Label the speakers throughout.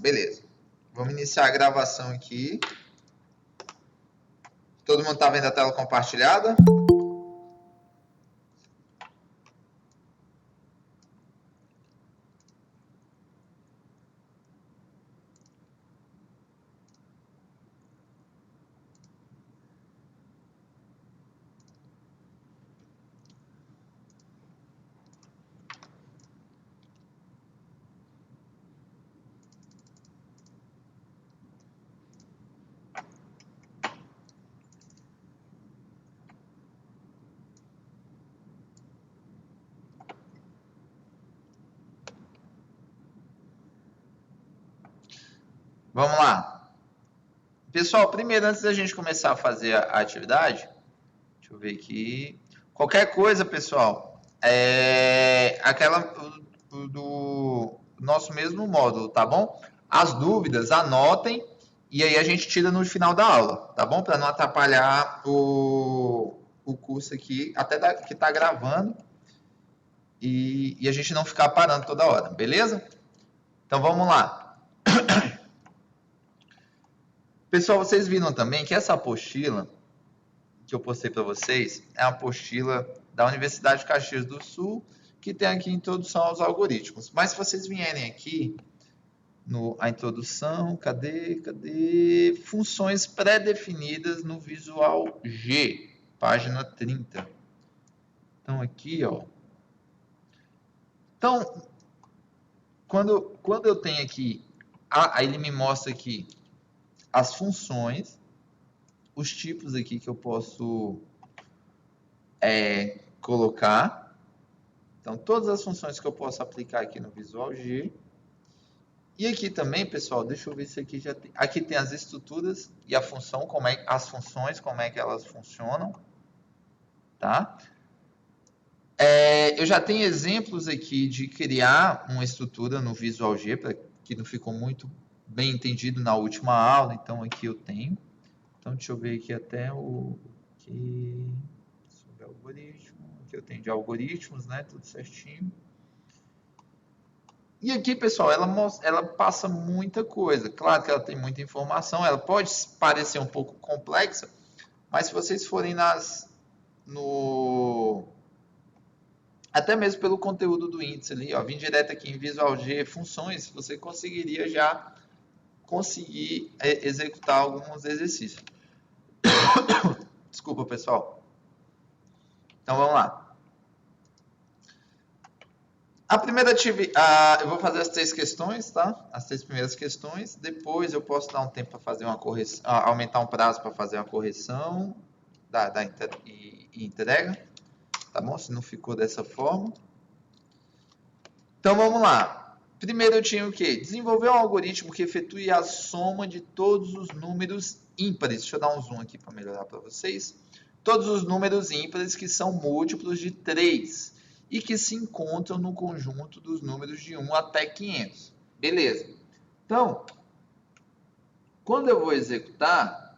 Speaker 1: Beleza. Vamos iniciar a gravação aqui. Todo mundo está vendo a tela compartilhada? Vamos lá. Pessoal, primeiro, antes da gente começar a fazer a atividade, deixa eu ver aqui. Qualquer coisa, pessoal, aquela do nosso mesmo módulo, tá bom? As dúvidas, anotem, e aí a gente tira no final da aula, tá bom? Para não atrapalhar o curso aqui, até que está gravando, e a gente não ficar parando toda hora, beleza? Então, vamos lá. Pessoal, vocês viram também que essa apostila que eu postei para vocês é a apostila da Universidade de Caxias do Sul, que tem aqui a introdução aos algoritmos. Mas se vocês vierem aqui a introdução, cadê? Funções pré-definidas no Visual G, página 30. Então aqui, ó. Então, quando eu tenho aqui, aí ele me mostra aqui as funções, os tipos aqui que eu posso colocar. Então, todas as funções que eu posso aplicar aqui no Visual G. E aqui também, pessoal, deixa eu ver se aqui já tem. Aqui tem as estruturas e a função, as funções, como é que elas funcionam. Tá? Eu já tenho exemplos aqui de criar uma estrutura no Visual G, que não ficou muito bem entendido na última aula, então aqui eu tenho. Então, deixa eu ver aqui até sobre algoritmo. Aqui eu tenho de algoritmos, né? Tudo certinho. E aqui, pessoal, ela passa muita coisa. Claro que ela tem muita informação, ela pode parecer um pouco complexa, mas se vocês forem até mesmo pelo conteúdo do índice ali, ó, vim direto aqui em Visual G, funções, você conseguiria já conseguir executar alguns exercícios. Desculpa, pessoal. Então, vamos lá. A primeira atividade, eu vou fazer as 3 questões, tá? As 3 primeiras questões. Depois eu posso dar um tempo para fazer uma correção, aumentar um prazo para fazer uma correção e entrega, tá bom? Se não ficou dessa forma. Então vamos lá. Primeiro eu tinha o quê? Desenvolver um algoritmo que efetue a soma de todos os números ímpares. Deixa eu dar um zoom aqui para melhorar para vocês. Todos os números ímpares que são múltiplos de 3 e que se encontram no conjunto dos números de 1 até 500. Beleza. Então, quando eu vou executar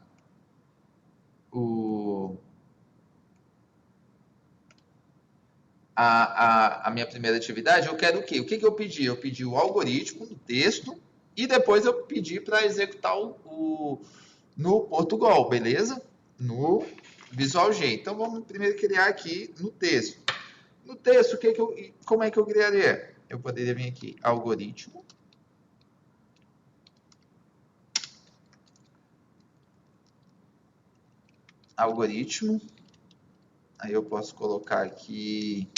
Speaker 1: a minha primeira atividade, eu quero o quê? O que eu pedi? Eu pedi o algoritmo no texto e depois eu pedi para executar no Portugal, beleza? No Visual G. Então, vamos primeiro criar aqui no texto. No texto, como é que eu criaria? Eu poderia vir aqui, algoritmo. Algoritmo. Aí eu posso colocar aqui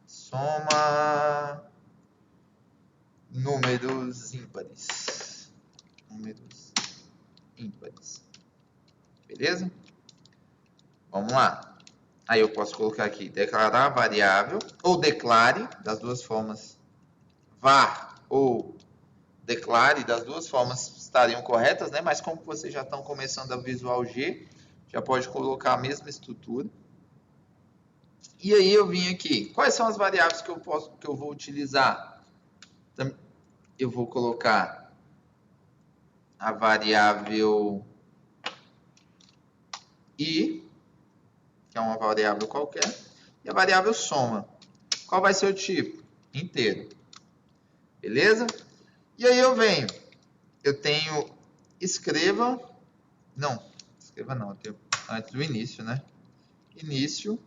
Speaker 1: soma números ímpares. Números ímpares. Beleza? Vamos lá. Aí eu posso colocar aqui, declarar variável, ou declare, das duas formas, var ou declare, das duas formas estariam corretas, né? Mas como vocês já estão começando a Visual G, já pode colocar a mesma estrutura. E aí eu vim aqui, quais são as variáveis que eu vou utilizar? Então, eu vou colocar a variável i, que é uma variável qualquer, e a variável soma. Qual vai ser o tipo? Inteiro. Beleza? E aí eu venho, eu tenho escreva, não, eu tenho antes do início, né? Início.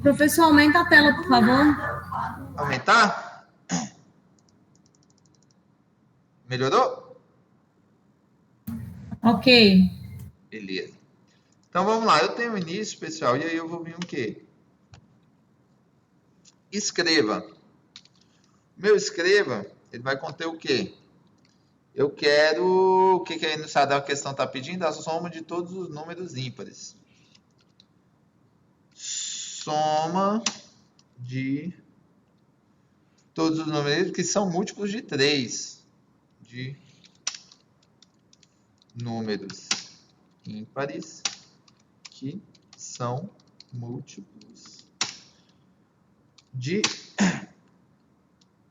Speaker 2: Professor, aumenta a tela, por favor.
Speaker 1: Aumentar? Melhorou?
Speaker 2: Ok.
Speaker 1: Beleza. Então vamos lá, eu tenho o início, pessoal, e aí eu vou vir o quê? Escreva. Meu escreva, ele vai conter o quê? Eu quero... O que que aí no estado da questão está pedindo? A soma de todos os números ímpares. Soma de todos os números que são múltiplos de 3. De números ímpares que são múltiplos de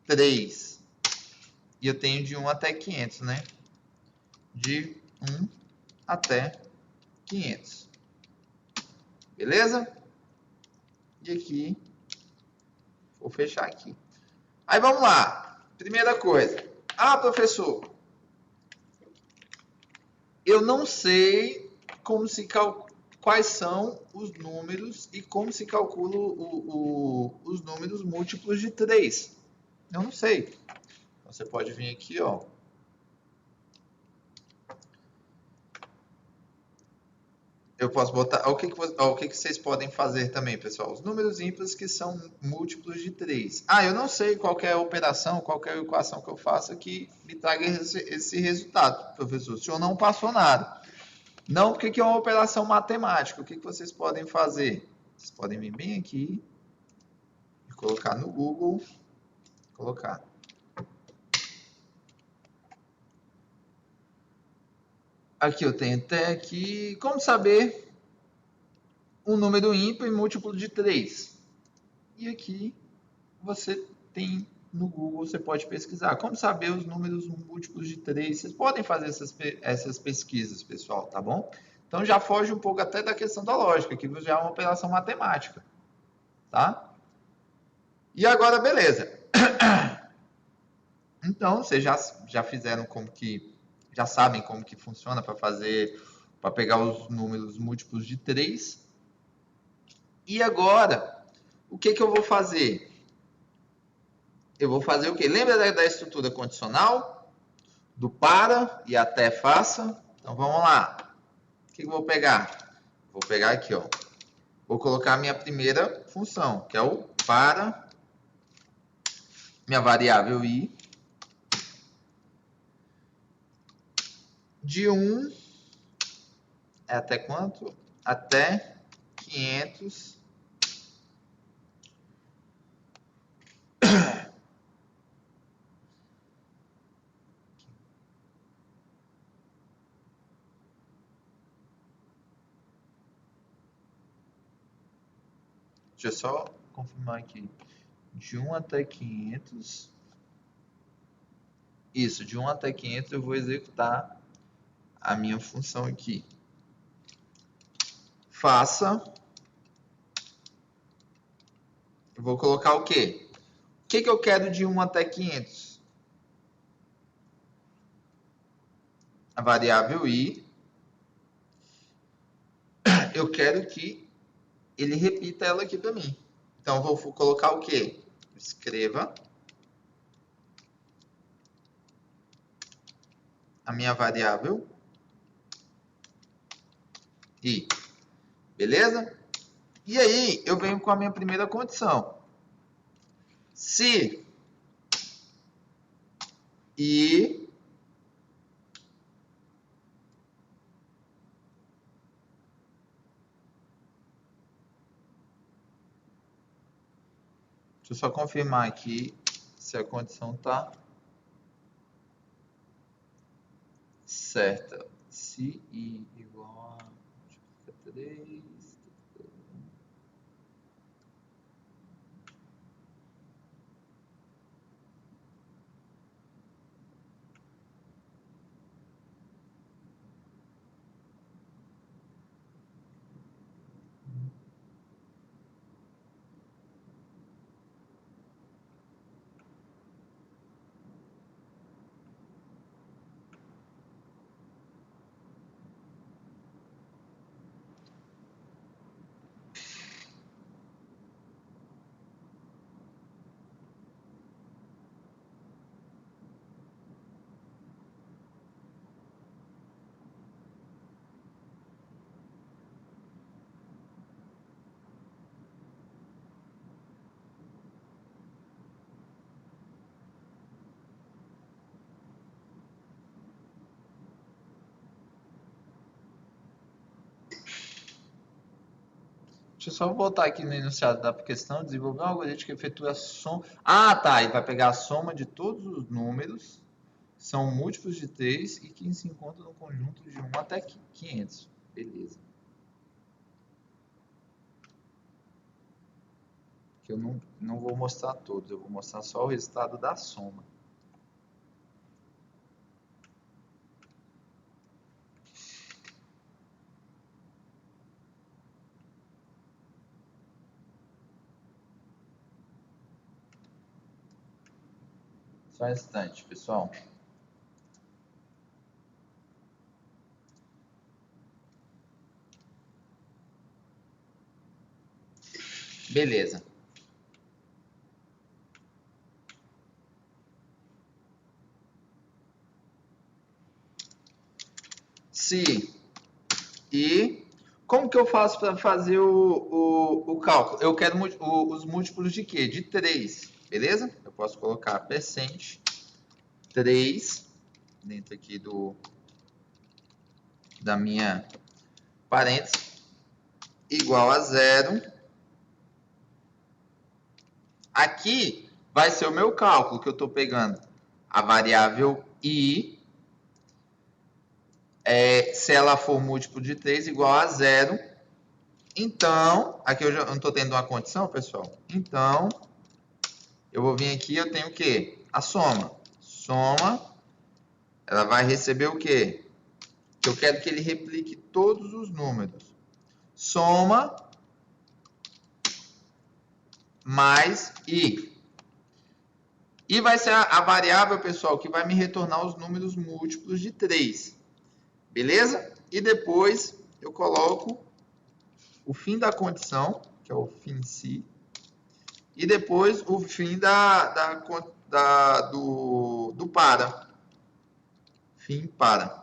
Speaker 1: 3. E eu tenho de 1 até 500, né? De 1 até 500. Beleza? E aqui, vou fechar aqui. Aí vamos lá. Primeira coisa. Ah, professor, eu não sei como se quais são os números e como se calcula os números múltiplos de 3. Eu não sei. Você pode vir aqui, ó. Eu posso botar... O que que vocês podem fazer também, pessoal? Os números ímpares que são múltiplos de 3. Ah, eu não sei qual é a operação, qual é a equação que eu faço que me traga esse resultado, professor. O senhor não passou nada. Não, porque que é uma operação matemática. O que que vocês podem fazer? Vocês podem vir bem aqui e colocar no Google. Colocar. Aqui eu tenho até aqui. Como saber um número ímpar e múltiplo de 3? E aqui você tem no Google, você pode pesquisar. Como saber os números múltiplos de 3? Vocês podem fazer essas pesquisas, pessoal, tá bom? Então já foge um pouco até da questão da lógica, que já é uma operação matemática, tá? E agora, beleza. Então, vocês já fizeram como que... Já sabem como que funciona para fazer... Para pegar os números múltiplos de 3. E agora, o que que eu vou fazer? Eu vou fazer o quê? Lembra da estrutura condicional? Do para e até faça? Então, vamos lá. O que eu vou pegar? Vou pegar aqui, ó. Vou colocar a minha primeira função, que é o para, minha variável i, de 1 é até quanto? Até 500. Deixa eu só confirmar aqui. De 1 até 500. Isso, de 1 até 500 eu vou executar a minha função aqui. Faça. Eu vou colocar o quê? O que que eu quero de 1 até 500? A variável i. Eu quero que ele repita ela aqui para mim. Então, eu vou colocar o quê? Escreva a minha variável i. Beleza? E aí, eu venho com a minha primeira condição. Se i deixa eu só confirmar aqui se a condição está certa. Se i igual a 3. Deixa eu só voltar aqui no enunciado da questão. Desenvolver um algoritmo que efetua a soma. Ah, tá. Ele vai pegar a soma de todos os números, que são múltiplos de 3 e que se encontram no conjunto de 1 até 500. Beleza. Que eu não vou mostrar todos, eu vou mostrar só o resultado da soma. Só um instante, pessoal. Beleza. Se e como que eu faço para fazer o cálculo? Eu quero os múltiplos de quê? De 3, beleza? Eu posso colocar percent 3 dentro aqui da minha parênteses igual a 0. Aqui vai ser o meu cálculo que eu estou pegando a variável i, se ela for múltiplo de 3 igual a 0. Então, aqui eu já não estou tendo uma condição, pessoal. Então, eu vou vir aqui, eu tenho o quê? A soma. Soma, ela vai receber o quê? Eu quero que ele replique todos os números. Soma mais i. I vai ser a variável, pessoal, que vai me retornar os números múltiplos de 3. Beleza? E depois eu coloco o fim da condição, que é o fim si. E depois o fim do para. Fim para.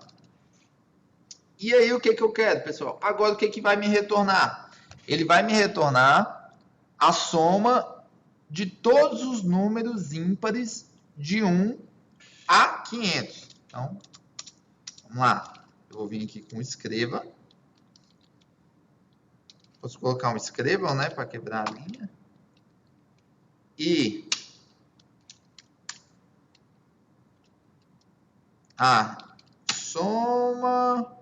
Speaker 1: E aí o que eu quero, pessoal? Agora o que vai me retornar? Ele vai me retornar a soma de todos os números ímpares de 1 a 500. Então, vamos lá. Eu vou vir aqui com escreva. Posso colocar um escrevam, né, para quebrar a linha. E a soma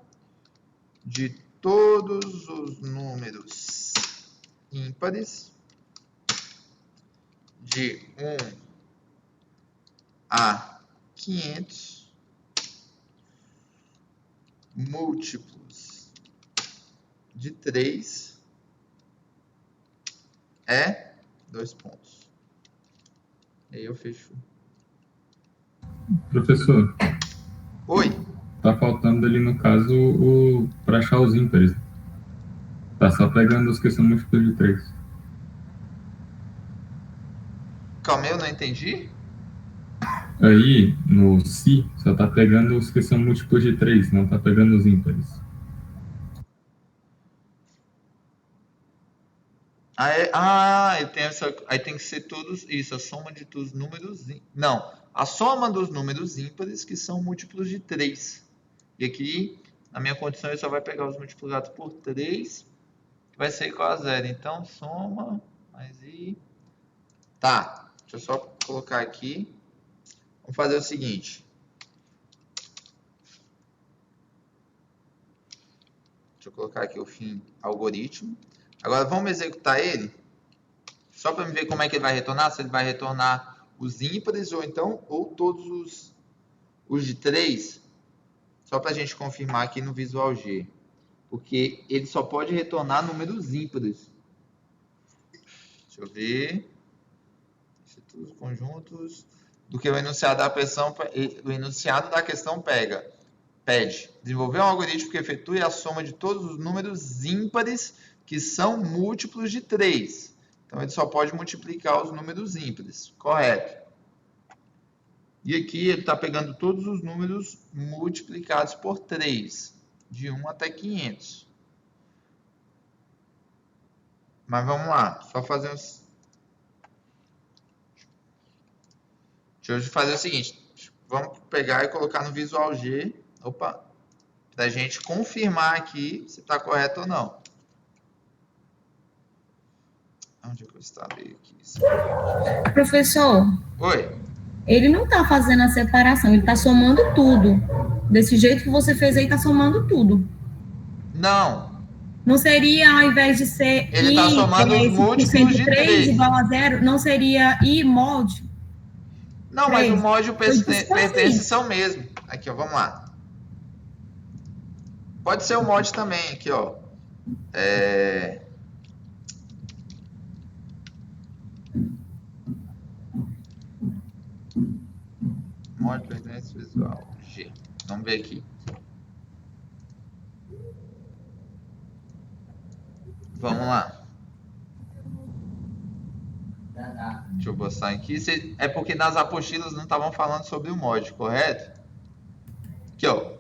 Speaker 1: de todos os números ímpares de 1 a 500 múltiplos de 3 é 2 pontos. E aí eu fecho.
Speaker 3: Professor.
Speaker 1: Oi.
Speaker 3: Tá faltando ali, no caso, para achar os ímpares. Tá só pegando os que são múltiplos de 3.
Speaker 1: Calma aí, eu não entendi.
Speaker 3: Aí, no si, só tá pegando os que são múltiplos de 3, não tá pegando os ímpares.
Speaker 1: Aí tem que ser todos isso, a soma de todos os números. Não, a soma dos números ímpares que são múltiplos de 3. E aqui, na minha condição, ele só vai pegar os multiplicados por 3, que vai ser igual a 0. Então, soma mais i. Tá, deixa eu só colocar aqui. Vamos fazer o seguinte. Deixa eu colocar aqui o fim algoritmo. Agora vamos executar ele. Só para ver como é que ele vai retornar. Se ele vai retornar os ímpares ou todos os de 3. Só para a gente confirmar aqui no Visual G. Porque ele só pode retornar números ímpares. Deixa eu ver. Todos os conjuntos do que o enunciado da questão pede. Desenvolver um algoritmo que efetue a soma de todos os números ímpares que são múltiplos de 3. Então, ele só pode multiplicar os números ímpares. Correto. E aqui ele está pegando todos os números multiplicados por 3, de 1 até 500. Mas vamos lá, só fazer uns... Deixa eu fazer o seguinte, vamos pegar e colocar no Visual G, para a gente confirmar aqui se está correto ou não. Onde é que eu instalei aqui?
Speaker 2: Professor,
Speaker 1: Oi.
Speaker 2: ele não está fazendo a separação, ele está somando tudo. Desse jeito que você fez aí, está somando tudo.
Speaker 1: Não.
Speaker 2: Não seria, ao invés de ser
Speaker 1: Ele está
Speaker 2: I,
Speaker 1: somando os
Speaker 2: por
Speaker 1: múltiplos
Speaker 2: cento
Speaker 1: de
Speaker 2: 3
Speaker 1: 3.
Speaker 2: igual a zero, não seria I mod
Speaker 1: Não, mas o
Speaker 2: 3?
Speaker 1: mod e o
Speaker 2: Foi isso que eu
Speaker 1: pertence
Speaker 2: fiz.
Speaker 1: são o mesmo. Aqui, ó, vamos lá. Pode ser o mod também, aqui, ó. Mod pertence visual, G. Vamos ver aqui. Vamos lá. Deixa eu botar aqui. É porque nas apostilas não estavam falando sobre o mod, correto? Aqui, ó.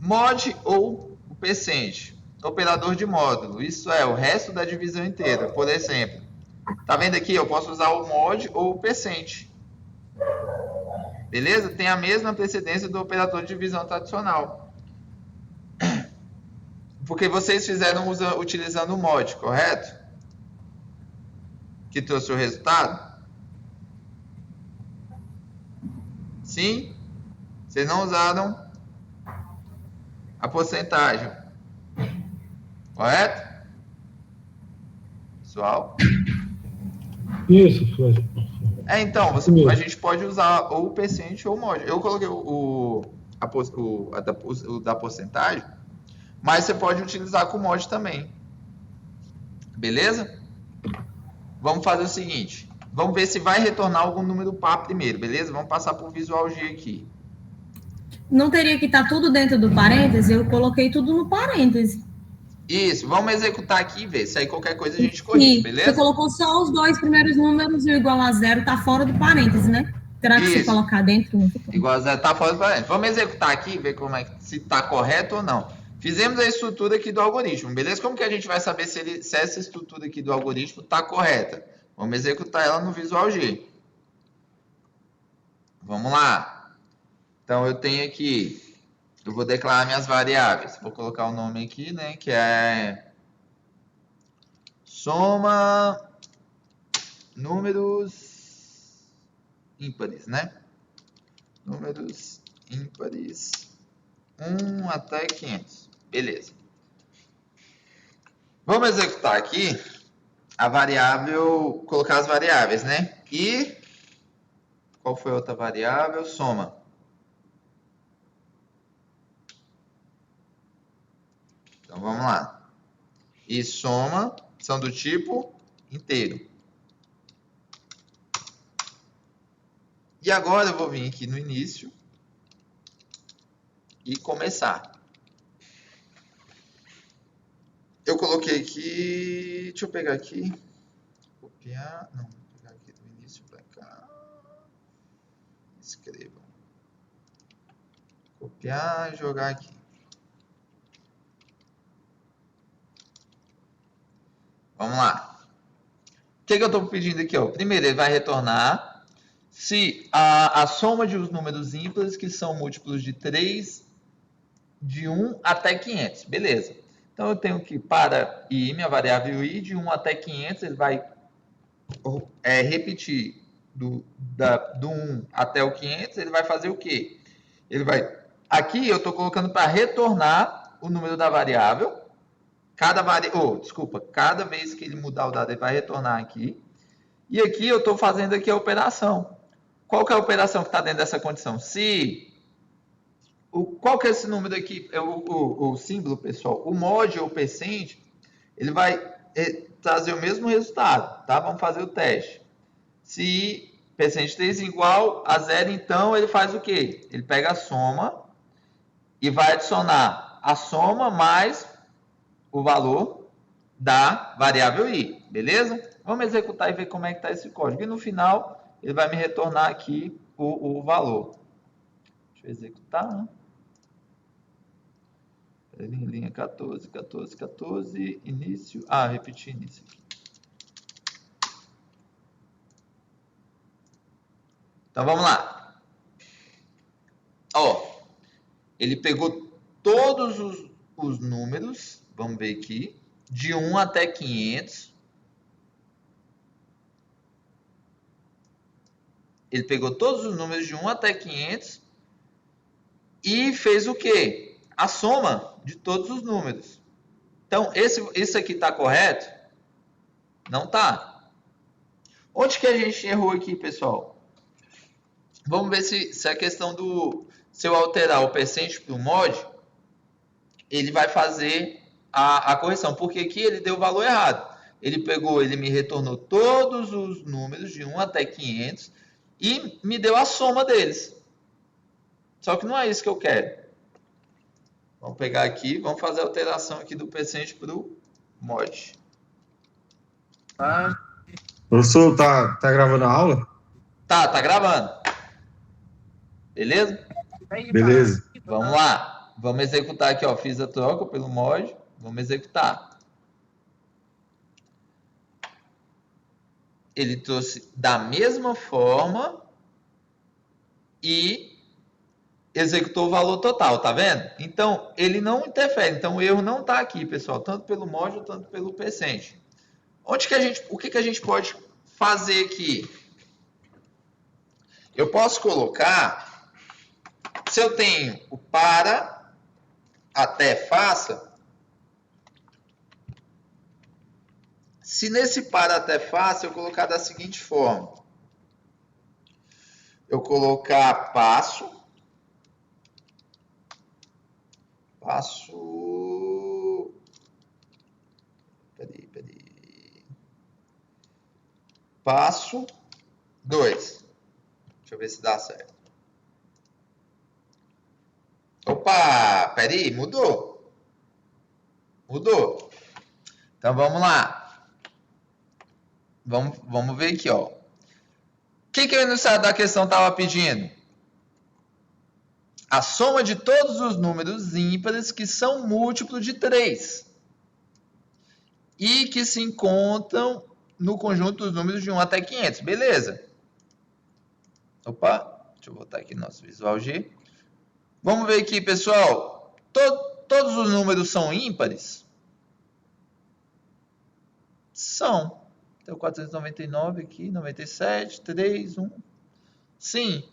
Speaker 1: Mod ou o percent. Operador de módulo. Isso é o resto da divisão inteira. Por exemplo, tá vendo aqui? Eu posso usar o mod ou o percent. Beleza? Tem a mesma precedência do operador de divisão tradicional. Porque vocês fizeram utilizando o mod, correto? Que trouxe o resultado? Sim? Vocês não usaram a porcentagem. Correto? Pessoal?
Speaker 4: Isso, professor.
Speaker 1: Então, a gente pode usar ou o percent ou o mod. Eu coloquei o da porcentagem, mas você pode utilizar com o mod também. Beleza? Vamos fazer o seguinte. Vamos ver se vai retornar algum número par primeiro, beleza? Vamos passar por Visual G aqui.
Speaker 2: Não teria que estar tudo dentro do parêntese? Eu coloquei tudo no parêntese.
Speaker 1: Isso, vamos executar aqui e ver. Se aí qualquer coisa a gente corrige, beleza?
Speaker 2: Você colocou só os dois primeiros números e o igual a zero está fora do parêntese, né? Terá que se colocar dentro?
Speaker 1: Igual a zero está fora do parêntese. Vamos executar aqui e ver como é, se está correto ou não. Fizemos a estrutura aqui do algoritmo, beleza? Como que a gente vai saber se essa estrutura aqui do algoritmo está correta? Vamos executar ela no Visual G. Vamos lá. Então, eu tenho aqui, eu vou declarar minhas variáveis. Vou colocar o nome aqui, né? Que é soma números ímpares, né? Números ímpares 1 até 500. Beleza. Vamos executar aqui a variável, colocar as variáveis, né? E qual foi a outra variável? Soma. Então vamos lá. E soma são do tipo inteiro. E agora eu vou vir aqui no início e começar. Eu coloquei aqui, deixa eu pegar aqui, copiar, não, vou pegar aqui do início para cá, escreva, copiar e jogar aqui. Vamos lá. O que eu estou pedindo aqui? Ó? Primeiro, ele vai retornar se a soma de os números ímpares, que são múltiplos de 3, de 1 até 500. Beleza. Então, eu tenho que, para i, minha variável i, de 1 até 500, ele vai repetir do 1 até o 500, ele vai fazer o quê? Ele vai... Aqui, eu estou colocando para retornar o número da variável. Cada vez que ele mudar o dado, ele vai retornar aqui. E aqui, eu estou fazendo aqui a operação. Qual que é a operação que está dentro dessa condição? Qual que é esse número aqui? O símbolo, pessoal. O mod ou o percent, ele vai trazer o mesmo resultado, tá? Vamos fazer o teste. Se percent 3 igual a zero, então ele faz o quê? Ele pega a soma e vai adicionar a soma mais o valor da variável i, beleza? Vamos executar e ver como é que está esse código. E no final, ele vai me retornar aqui o valor. Deixa eu executar, né? Linha 14, 14, 14, início. Repeti início aqui. Então, vamos lá. Ó, ele pegou todos os números, vamos ver aqui, de 1 até 500, Ele pegou todos os números de 1 até 500 e fez o quê? A soma de todos os números. Então, esse aqui está correto? Não está. Onde que a gente errou aqui, pessoal? Vamos ver se a questão do... Se eu alterar o percent para o mod, ele vai fazer a correção. Porque aqui ele deu o valor errado. Ele me retornou todos os números de 1 até 500 e me deu a soma deles. Só que não é isso que eu quero. Vamos pegar aqui, vamos fazer a alteração aqui do percent para o mod.
Speaker 5: Professor, tá gravando a aula?
Speaker 1: Tá gravando. Beleza?
Speaker 5: Beleza.
Speaker 1: Vamos lá. Vamos executar aqui, ó. Fiz a troca pelo mod. Vamos executar. Ele trouxe da mesma forma e executou o valor total, tá vendo? Então, ele não interfere. Então, o erro não está aqui, pessoal. Tanto pelo mod, tanto pelo percent. O que a gente pode fazer aqui? Eu posso colocar, se eu tenho o para, até, faça, se nesse para, até, faça, eu colocar da seguinte forma. Eu colocar passo, passo 2. Deixa eu ver se dá certo. Opa, peraí, mudou. Então, vamos lá. Vamos ver aqui, ó. O que o enunciado da questão estava pedindo? A soma de todos os números ímpares que são múltiplos de 3 e que se encontram no conjunto dos números de 1 até 500. Beleza. Opa, deixa eu voltar aqui no nosso Visual G. Vamos ver aqui, pessoal. Todos os números são ímpares? São. Então, 499 aqui, 97, 3, 1. Sim.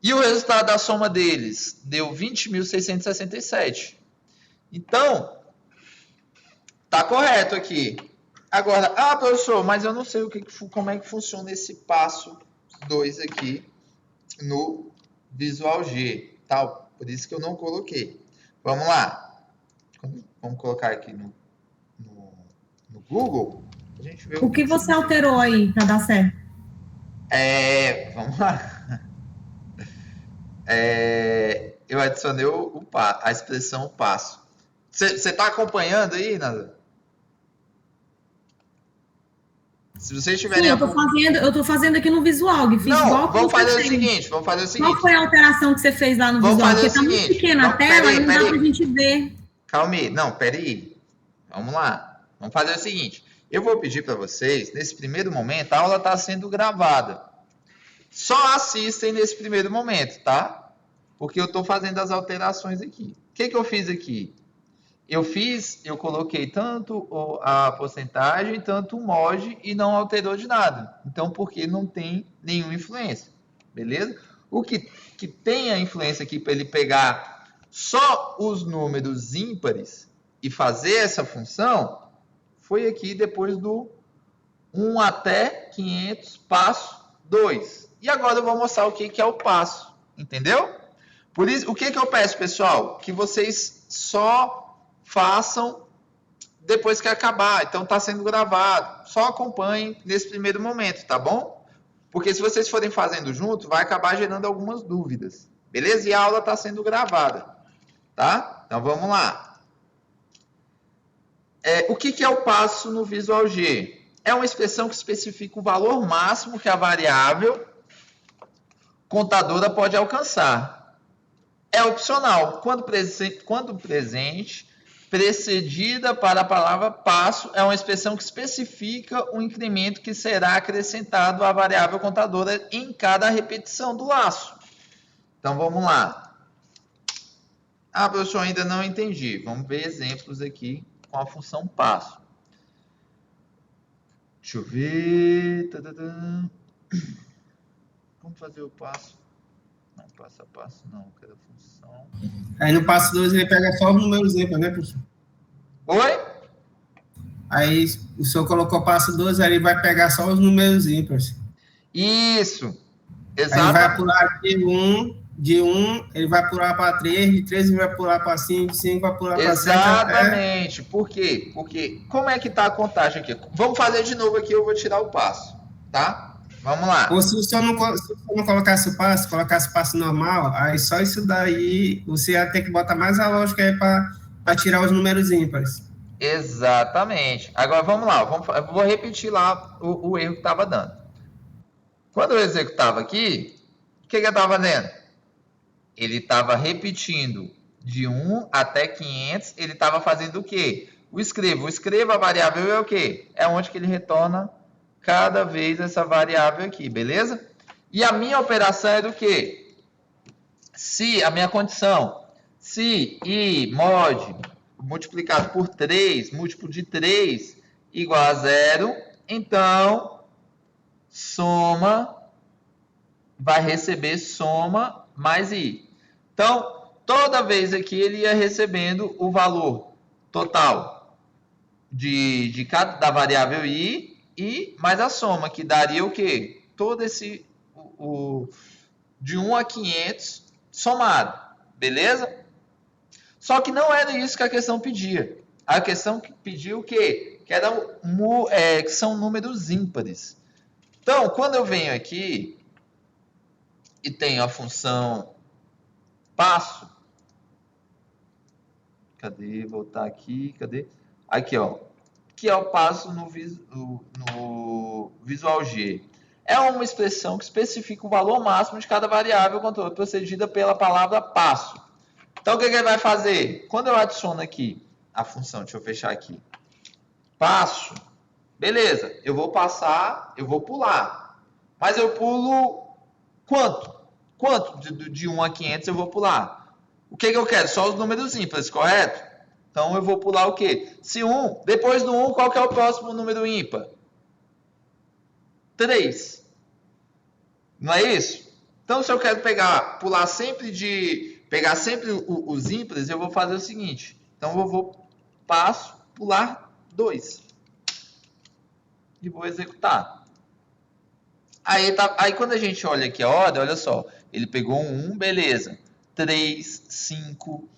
Speaker 1: E o resultado da soma deles deu 20.667. Então, tá correto aqui. Agora, professor, mas eu não sei como é que funciona esse passo 2 aqui no Visual G, tal. Por isso que eu não coloquei. Vamos lá. Vamos colocar aqui no Google. A gente vê
Speaker 2: O que você alterou aí para dar certo?
Speaker 1: Vamos lá. Eu adicionei a expressão passo. Você está acompanhando aí, Nada? Se vocês tiverem...
Speaker 2: Sim, eu tô fazendo aqui no Visual.
Speaker 1: Vamos fazer o seguinte.
Speaker 2: Qual foi a alteração que você fez lá no Visual? Porque tá muito pequena a tela e não dá pra gente ver.
Speaker 1: Calma aí. Não, peraí. Vamos lá. Vamos fazer o seguinte. Eu vou pedir para vocês, nesse primeiro momento, a aula está sendo gravada. Só assistem nesse primeiro momento, tá? Porque eu estou fazendo as alterações aqui. O que eu fiz aqui? Eu coloquei tanto a porcentagem, tanto o mod e não alterou de nada. Então, porque não tem nenhuma influência. Beleza? O que tem a influência aqui para ele pegar só os números ímpares e fazer essa função foi aqui depois do 1 até 500, passo 2. E agora eu vou mostrar o que é o passo. Entendeu? Por isso, o que eu peço, pessoal? Que vocês só façam depois que acabar. Então, está sendo gravado. Só acompanhem nesse primeiro momento, tá bom? Porque se vocês forem fazendo junto, vai acabar gerando algumas dúvidas. Beleza? E a aula está sendo gravada. Tá? Então, vamos lá. O que é o passo no Visual G? É uma expressão que especifica o valor máximo que a variável contadora pode alcançar. É opcional. Quando presente, precedida para a palavra passo, é uma expressão que especifica o incremento que será acrescentado à variável contadora em cada repetição do laço. Então, vamos lá. Professor, ainda não entendi. Vamos ver exemplos aqui com a função passo. Deixa eu ver. Vamos fazer o passo. Não, passo a passo não, eu quero a função.
Speaker 6: Aí no passo 2 ele pega só os números ímpares, né, professor?
Speaker 1: Oi?
Speaker 6: Aí o senhor colocou passo 2, aí ele vai pegar só os números ímpares.
Speaker 1: Isso.
Speaker 6: Aí
Speaker 1: Exato.
Speaker 6: ele vai pular de 1, ele vai pular para 3, de 3 ele vai pular para 5, de 5 vai pular para 7.
Speaker 1: Exatamente. Por quê? Porque como é que tá a contagem aqui? Vamos fazer de novo aqui, eu vou tirar o passo, tá? Vamos lá.
Speaker 6: Ou se o senhor não colocasse o passo normal, aí só isso daí, você ia ter que botar mais a lógica aí para tirar os números ímpares.
Speaker 1: Exatamente. Agora vamos lá, eu vou repetir lá o erro que estava dando. Quando eu executava aqui, o que eu estava fazendo? Ele estava repetindo de 1 até 500, ele estava fazendo o quê? O escreva a variável é o quê? É onde que ele retorna cada vez essa variável aqui, beleza? E a minha operação é do quê? Se a minha condição, se i mod multiplicado por 3, múltiplo de 3, igual a 0, então soma vai receber soma mais i. Então, toda vez aqui ele ia recebendo o valor total de cada da variável i e mais a soma, que daria o quê? Todo esse de 1 a 500 somado, beleza? Só que não era isso que a questão pedia. A questão que pediu o quê? Que são números ímpares. Então, quando eu venho aqui e tenho a função passo, cadê? Voltar aqui, cadê? Aqui, ó, que é o passo no Visual G. É uma expressão que especifica o valor máximo de cada variável procedida pela palavra passo. Então, o que ele vai fazer? Quando eu adiciono aqui a função, deixa eu fechar aqui, passo, beleza, eu vou passar, eu vou pular. Mas eu pulo quanto? Quanto de 1 a 500 eu vou pular? O que eu quero? Só os números ímpares, correto? Então, eu vou pular o quê? Se 1, depois do 1, qual que é o próximo número ímpar? 3. Não é isso? Então, se eu quero pular sempre pegar sempre os ímpares, eu vou fazer o seguinte. Então, eu vou pular 2. E vou executar. Aí, quando a gente olha aqui a ordem, olha só. Ele pegou um 1, beleza. 3, 5,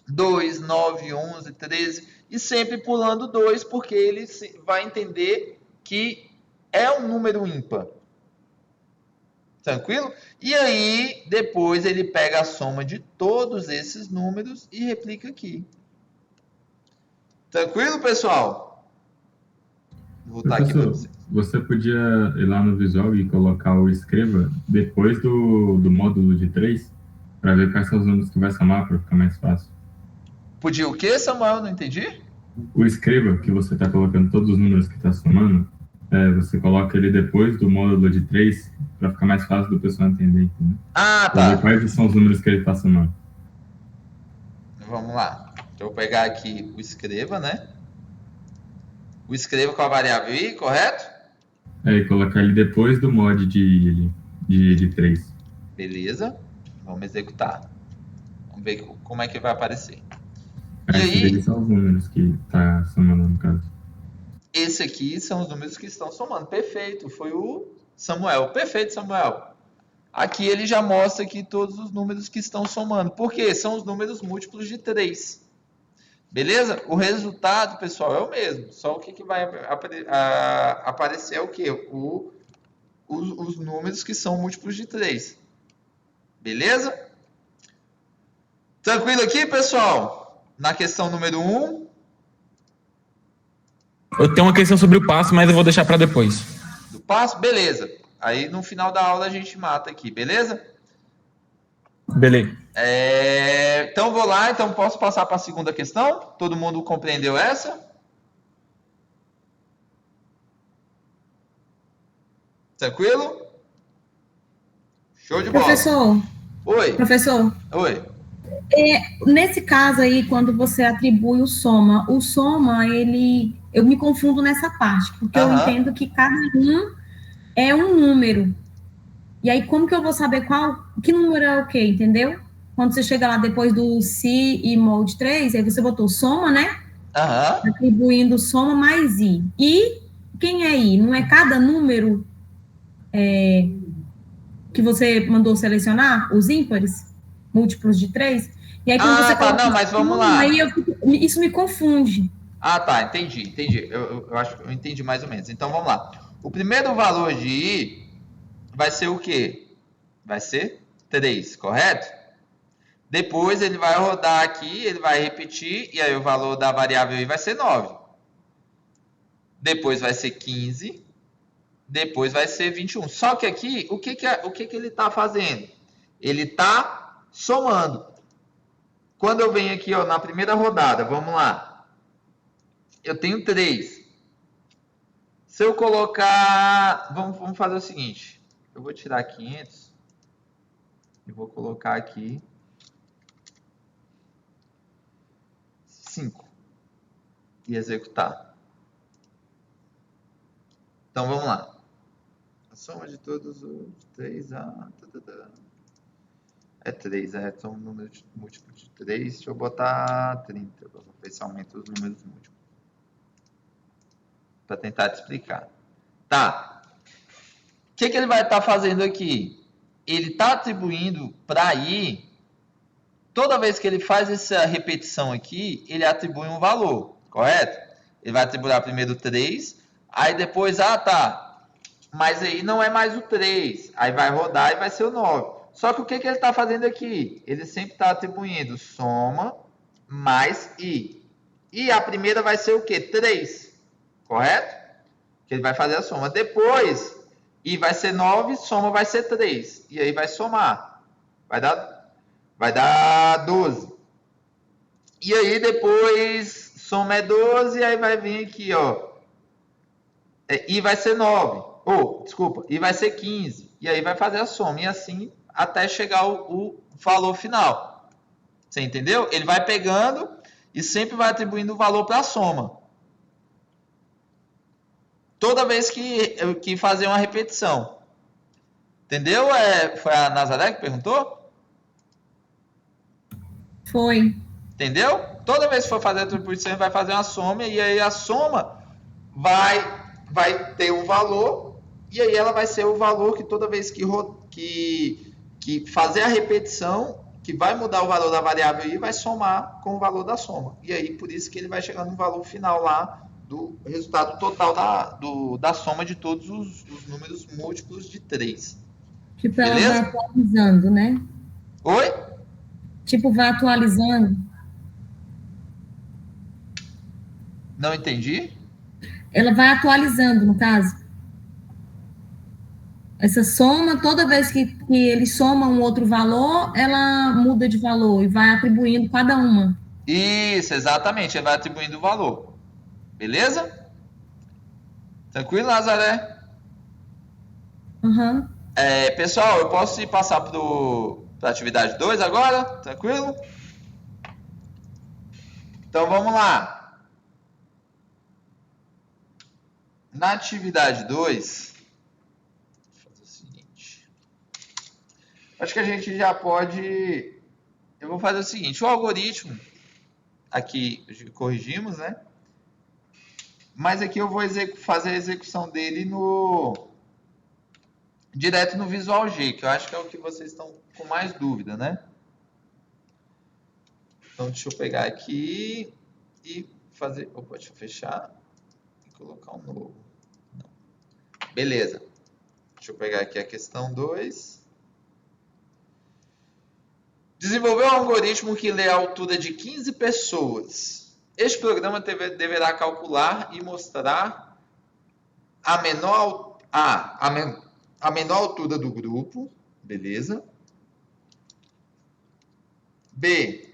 Speaker 1: 2, 9, 11, 13. E sempre pulando 2, porque ele vai entender que é um número ímpar. Tranquilo? E aí, depois ele pega a soma de todos esses números e replica aqui. Tranquilo, pessoal? Vou voltar aqui para vocês.
Speaker 3: Você podia ir lá no Visual e colocar o escreva depois do módulo de 3 para ver quais são os números que vai somar para ficar mais fácil.
Speaker 1: Podia o quê, Samuel? Não entendi?
Speaker 3: O escreva, que você está colocando todos os números que está somando, você coloca ele depois do módulo de 3 para ficar mais fácil do pessoal entender. Entendeu?
Speaker 1: Ah,
Speaker 3: pra
Speaker 1: tá.
Speaker 3: ver quais são os números que ele está somando.
Speaker 1: Vamos lá. Eu vou pegar aqui o escreva, né? O escreva com a variável i, correto?
Speaker 3: E colocar ele depois do mod de 3.
Speaker 1: Beleza. Vamos executar. Vamos ver como é que vai aparecer.
Speaker 3: E aí, são os números que está somando no caso.
Speaker 1: Esse aqui são os números que estão somando. Perfeito. Foi o Samuel. Perfeito, Samuel. Aqui ele já mostra aqui todos os números que estão somando. Por quê? São os números múltiplos de 3. Beleza? O resultado, pessoal, é o mesmo. Só o que vai aparecer é o quê? Os números que são múltiplos de 3. Beleza? Tranquilo aqui, pessoal? Na questão número 1.
Speaker 7: Eu tenho uma questão sobre o passo, mas eu vou deixar para depois.
Speaker 1: Do passo? Beleza. Aí no final da aula a gente mata aqui, beleza?
Speaker 7: Beleza.
Speaker 1: Então vou lá, então posso passar para a segunda questão? Todo mundo compreendeu essa? Tranquilo? Show de bola.
Speaker 2: Professor.
Speaker 1: Oi.
Speaker 2: Professor.
Speaker 1: Oi.
Speaker 2: Nesse caso aí, quando você atribui o soma, eu me confundo nessa parte, porque eu entendo que cada um é um número. E aí, como que eu vou saber que número é o quê, entendeu? Quando você chega lá depois do si e mode 3, aí você botou soma, né?
Speaker 1: Aham.
Speaker 2: Atribuindo soma mais i. E quem é i? Não é cada número que você mandou selecionar, os ímpares, múltiplos de 3? E aí, quando você
Speaker 1: Ah, tá.
Speaker 2: coloca
Speaker 1: Não, mas vamos
Speaker 2: soma, aí
Speaker 1: lá.
Speaker 2: isso me confunde.
Speaker 1: Ah, tá. Entendi. Eu acho que eu entendi mais ou menos. Então, vamos lá. O primeiro valor de i vai ser o quê? Vai ser 3, correto? Depois ele vai rodar aqui, ele vai repetir, e aí o valor da variável i vai ser 9. Depois vai ser 15. Depois vai ser 21. Só que aqui, o que ele está fazendo? Ele está somando. Quando eu venho aqui, ó, na primeira rodada, vamos lá. Eu tenho 3. Se eu colocar... Vamos fazer o seguinte. Eu vou tirar 500 e vou colocar aqui 5 e executar. Então, vamos lá. A soma de todos os 3... É 3, são números múltiplos de 3. Deixa eu botar 30, para ver se aumenta os números múltiplos. Para tentar te explicar. Tá. O que ele vai estar fazendo aqui? Ele está atribuindo para i, toda vez que ele faz essa repetição aqui, ele atribui um valor, correto? Ele vai atribuir primeiro 3, aí depois, tá, mas aí não é mais o 3, aí vai rodar e vai ser o 9. Só que o que ele está fazendo aqui? Ele sempre está atribuindo soma mais i. E a primeira vai ser o quê? 3, correto? Que ele vai fazer a soma. Depois, i vai ser 9, soma vai ser 3. E aí vai somar. Vai dar 12. E aí depois, soma é 12, aí vai vir aqui, ó. I vai ser 9. Desculpa, i vai ser 15. E aí vai fazer a soma. E assim até chegar o valor final. Você entendeu? Ele vai pegando e sempre vai atribuindo o valor para a soma. Toda vez que fazer uma repetição. Entendeu? Foi a Nazaré que perguntou?
Speaker 2: Foi.
Speaker 1: Entendeu? Toda vez que for fazer a atribuição, vai fazer uma soma, e aí a soma vai ter um valor, e aí ela vai ser o valor que toda vez que fazer a repetição, que vai mudar o valor da variável i, vai somar com o valor da soma. E aí, por isso que ele vai chegar no valor final lá, do resultado total da soma de todos os números múltiplos de 3.
Speaker 2: Tipo, ela vai
Speaker 1: Beleza?
Speaker 2: atualizando, né?
Speaker 1: Oi?
Speaker 2: Tipo, vai atualizando.
Speaker 1: Não entendi?
Speaker 2: Ela vai atualizando, no caso. Essa soma, toda vez que ele soma um outro valor, ela muda de valor e vai atribuindo cada uma.
Speaker 1: Isso, exatamente. Ele vai atribuindo o valor. Beleza? Tranquilo, Nazaré?
Speaker 2: Uhum.
Speaker 1: Pessoal, eu posso ir passar para a atividade 2 agora? Tranquilo? Então vamos lá. Na atividade 2, vou fazer o seguinte. Acho que a gente já pode... Eu vou fazer o seguinte. O algoritmo, aqui corrigimos, né? Mas aqui eu vou fazer a execução dele direto no Visual G, que eu acho que é o que vocês estão com mais dúvida, né? Então, deixa eu pegar aqui e fazer... Opa, deixa eu fechar e colocar um novo. Não. Beleza. Deixa eu pegar aqui a questão 2. Desenvolver um algoritmo que lê a altura de 15 pessoas. Este programa deverá calcular e mostrar a menor altura do grupo, beleza? B,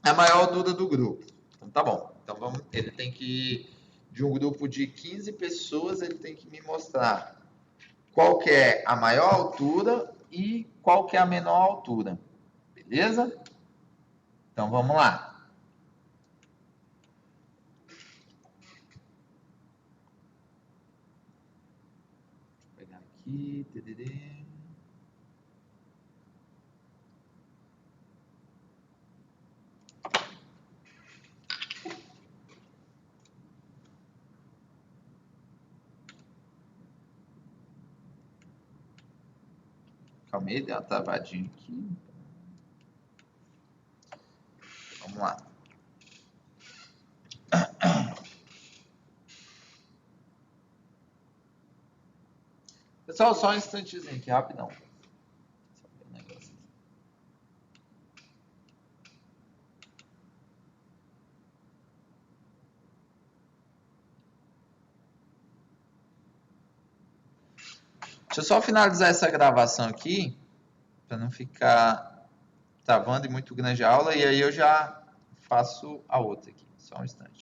Speaker 1: a maior altura do grupo. Então tá bom. Então ele tem que, de um grupo de 15 pessoas, ele tem que me mostrar qual que é a maior altura e qual que é a menor altura. Beleza? Então vamos lá. Vou pegar aqui. Calma aí, deu uma travadinha aqui. Vamos lá. Pessoal, só um instantezinho aqui, rapidão. Só ver um negócio aqui. Deixa eu só finalizar essa gravação aqui, para não ficar travando e muito grande a aula, e aí eu já faço a outra aqui. Só um instante.